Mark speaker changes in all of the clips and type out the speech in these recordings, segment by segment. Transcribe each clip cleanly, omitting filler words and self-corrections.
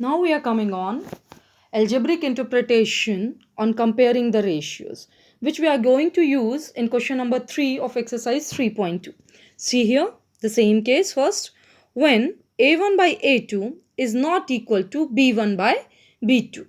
Speaker 1: Now we are coming on algebraic interpretation on comparing the ratios, which we are going to use in question number 3 of exercise 3.2. See here, the same case first. When a1 by a2 is not equal to b1 by b2.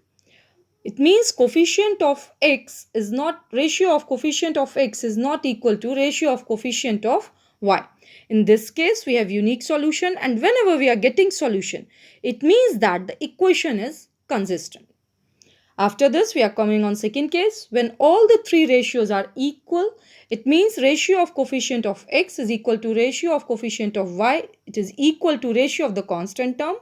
Speaker 1: It means coefficient of x is not, ratio of coefficient of x is not equal to ratio of coefficient of y. In this case, we have unique solution, and whenever we are getting solution, it means that the equation is consistent. After this, we are coming on second case. When all the three ratios are equal, it means ratio of coefficient of x is equal to ratio of coefficient of y. It is equal to ratio of the constant term.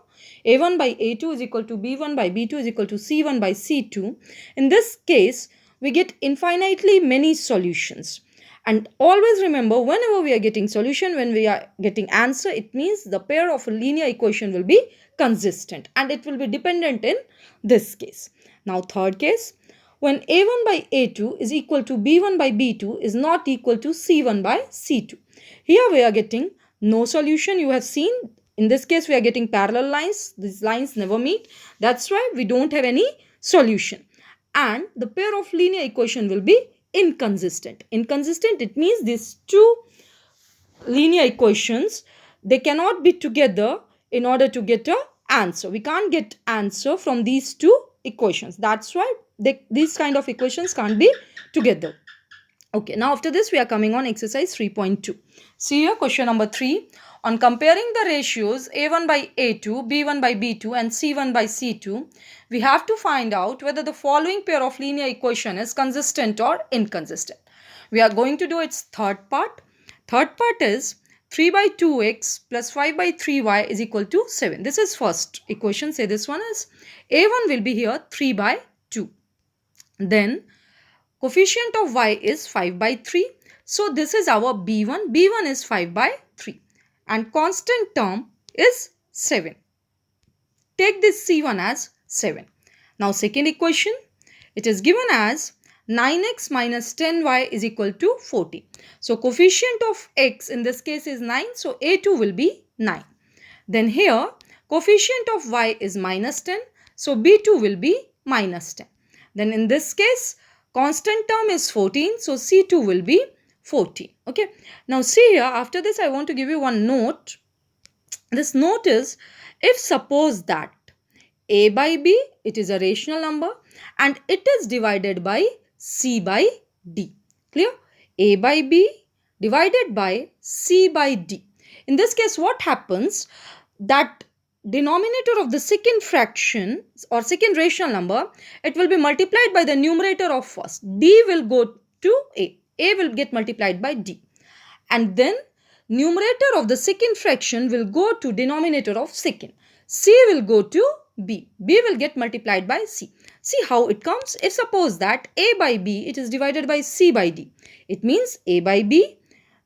Speaker 1: a1 by a2 is equal to b1 by b2 is equal to c1 by c2. In this case, we get infinitely many solutions. And always remember, whenever we are getting solution, when we are getting answer, it means the pair of a linear equation will be consistent and it will be dependent in this case. Now third case, when a1 by a2 is equal to b1 by b2 is not equal to c1 by c2. Here we are getting no solution. You have seen in this case we are getting parallel lines. These lines never meet. That's why we don't have any solution. And the pair of linear equation will be inconsistent. Inconsistent, it means these two linear equations, they cannot be together in order to get a answer. We can't get answer from these two equations. That's why these kind of equations can't be together. Okay, now after this we are coming on exercise 3.2. See here question number 3. On comparing the ratios a1 by a2, b1 by b2 and c1 by c2, we have to find out whether the following pair of linear equation is consistent or inconsistent. We are going to do its third part. Third part is 3 by 2x plus 5 by 3y is equal to 7. This is first equation. Say this one is a1 will be here 3 by 2. Then coefficient of y is 5 by 3. So this is our b1. b1 is 5 by 3. And constant term is 7. Take this c1 as 7. Now second equation, it is given as 9x minus 10y is equal to 40. So coefficient of x in this case is 9. So a2 will be 9. Then here coefficient of y is minus 10. So b2 will be minus 10. Then in this case constant term is 14. So c2 will be 14. Okay. Now see here, after this I want to give you one note. This note is, if suppose that a by b, it is a rational number and it is divided by c by d. Clear? A by b divided by c by d. In this case what happens, that denominator of the second fraction or second rational number, it will be multiplied by the numerator of first. D will go to a. A will get multiplied by d. And then numerator of the second fraction will go to denominator of second. C will go to b. B will get multiplied by c. See how it comes. If suppose that a by b, it is divided by c by d. It means a by b,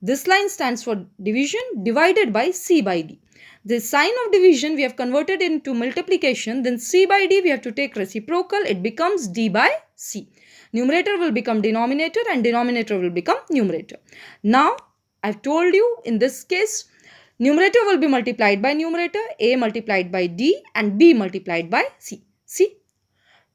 Speaker 1: this line stands for division, divided by c by d. The sign of division we have converted into multiplication. Then c by d we have to take reciprocal. It becomes d by c. Numerator will become denominator and denominator will become numerator. Now I've told you in this case numerator will be multiplied by numerator, a multiplied by d and b multiplied by c. See,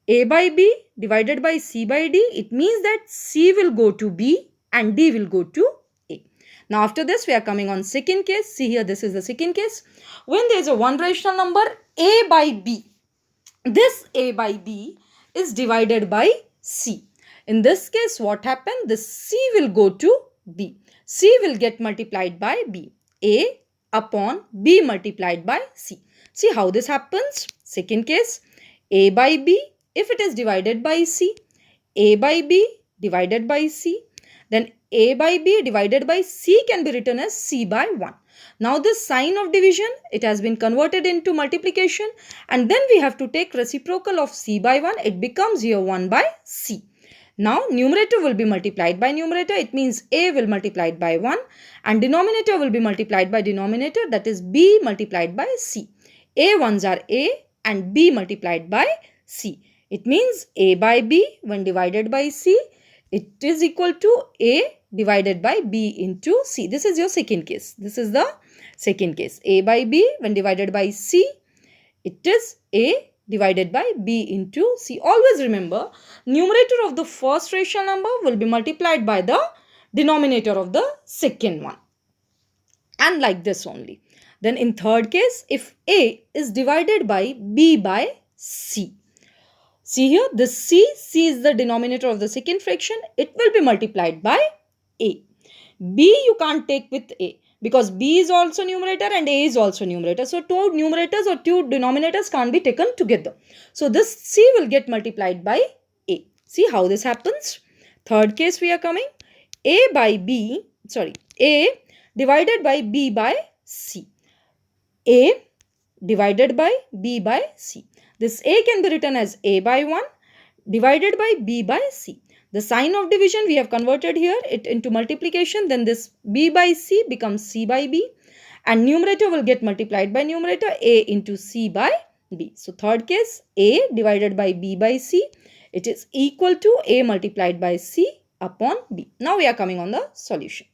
Speaker 1: a by b divided by c by d, it means that c will go to b and d will go to a. Now after this we are coming on second case. See here, this is the second case. When there is a one rational number a by b, this a by b is divided by c. In this case what happened? This c will go to b. C will get multiplied by b. A upon b multiplied by c. See how this happens? Second case, a by b, if it is divided by c, a by b divided by c, then a by b divided by c can be written as c by 1. Now this sign of division, it has been converted into multiplication and then we have to take reciprocal of c by 1. It becomes here 1 by c. Now numerator will be multiplied by numerator. It means a will multiplied by 1 and denominator will be multiplied by denominator, that is b multiplied by c. A ones are a and b multiplied by c. It means a by b when divided by c, it is equal to a divided by b into c. This is your second case. This is the second case. A by b when divided by c, it is a divided by b into c. Always remember, numerator of the first rational number will be multiplied by the denominator of the second one. And like this only. Then in third case, if a is divided by b by c. See here, this c is the denominator of the second fraction. It will be multiplied by a. B you can't take with a because b is also numerator and a is also numerator. So two numerators or two denominators can't be taken together. So this c will get multiplied by a. See how this happens. Third case we are coming. A divided by b by c. A divided by b by c. This a can be written as a by 1 divided by b by c. The sign of division we have converted here it into multiplication. Then this b by c becomes c by b. And numerator will get multiplied by numerator a into c by b. So third case, a divided by b by c. It is equal to a multiplied by c upon b. Now we are coming on the solution.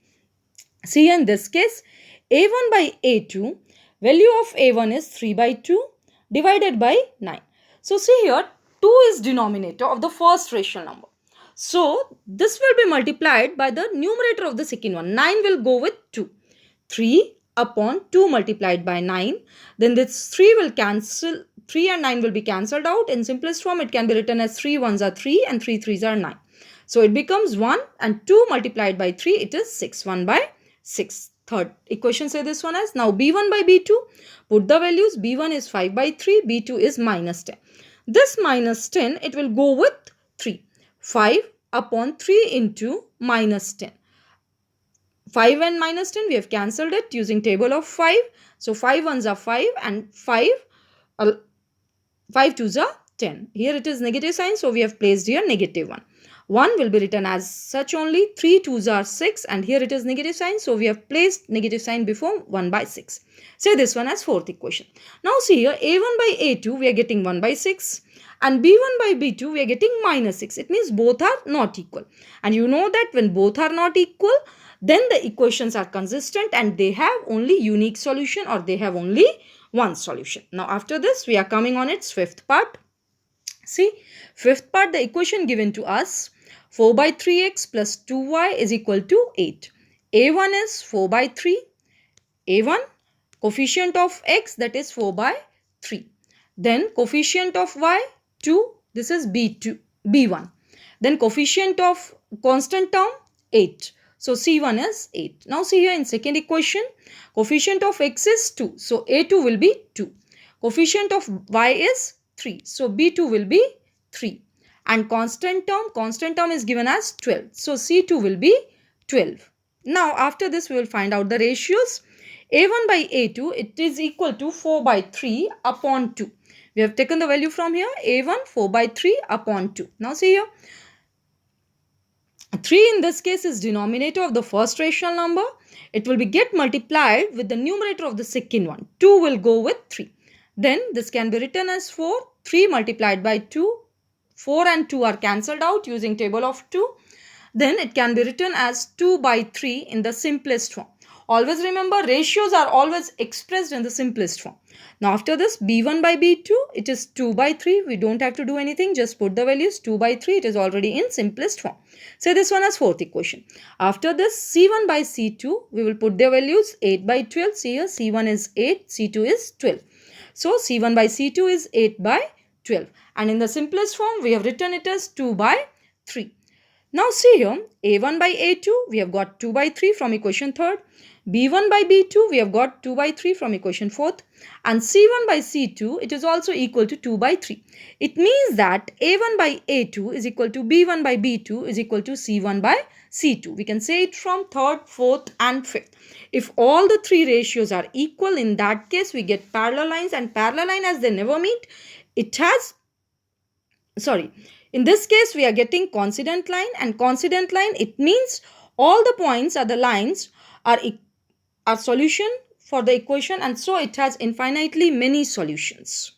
Speaker 1: See, in this case, a1 by a2, value of a1 is 3 by 2 divided by 9. So see here, 2 is denominator of the first rational number. So this will be multiplied by the numerator of the second one. 9 will go with 2. 3 upon 2 multiplied by 9. Then this 3 will cancel. 3 and 9 will be cancelled out. In simplest form, it can be written as 3 1s are 3 and 3 3s are 9. So it becomes 1 and 2 multiplied by 3. It is 6. 1 by 6. Third equation say this one as. Now b1 by b2. Put the values. b1 is 5 by 3. b2 is minus 10. This minus 10, it will go with 3. 5 upon 3 into minus 10. 5 and minus 10 we have cancelled it using table of 5. So 5 1s are 5 and 5 2s are 10. Here it is negative sign, so we have placed here negative 1. 1 will be written as such only. 3 2s are 6 and here it is negative sign, so we have placed negative sign before 1 by 6. Say this one as fourth equation. Now see here, a1 by a2 we are getting 1 by 6 and b1 by b2 we are getting minus 6. It means both are not equal. And you know that when both are not equal, then the equations are consistent and they have only unique solution or they have only one solution. Now after this we are coming on its fifth part. See, fifth part, the equation given to us, 4 by 3x plus 2y is equal to 8. a1 is 4 by 3. a1, coefficient of x, that is 4 by 3. Then coefficient of y, 2, this is b1. Then coefficient of constant term, 8. So c1 is 8. Now see here in second equation, coefficient of x is 2. So a2 will be 2. Coefficient of y is 3. So b2 will be 3. And constant term is given as 12. So c2 will be 12. Now after this we will find out the ratios. a1 by a2, it is equal to 4 by 3 upon 2. We have taken the value from here. a1 4 by 3 upon 2. Now see here. 3 in this case is denominator of the first rational number. It will be get multiplied with the numerator of the second one. 2 will go with 3. Then this can be written as 4. 3 multiplied by 2. 4 and 2 are cancelled out using table of 2. Then it can be written as 2 by 3 in the simplest form. Always remember, ratios are always expressed in the simplest form. Now after this, b1 by b2, it is 2 by 3. We don't have to do anything. Just put the values 2 by 3. It is already in simplest form. Say this one as fourth equation. After this, c1 by c2, we will put the values 8 by 12. See here, c1 is 8, c2 is 12. So c1 by c2 is 8 by 12. And in the simplest form, we have written it as 2 by 3. Now see here, a1 by a2, we have got 2 by 3 from equation 3rd. b1 by b2, we have got 2 by 3 from equation 4th. And c1 by c2, it is also equal to 2 by 3. It means that a1 by a2 is equal to b1 by b2 is equal to c1 by c2. We can say it from 3rd, 4th and 5th. If all the three ratios are equal, in that case, we get parallel lines, and parallel line as they never meet, in this case, we are getting coincident line, and coincident line, it means all the points are the lines are solution for the equation, and so it has infinitely many solutions.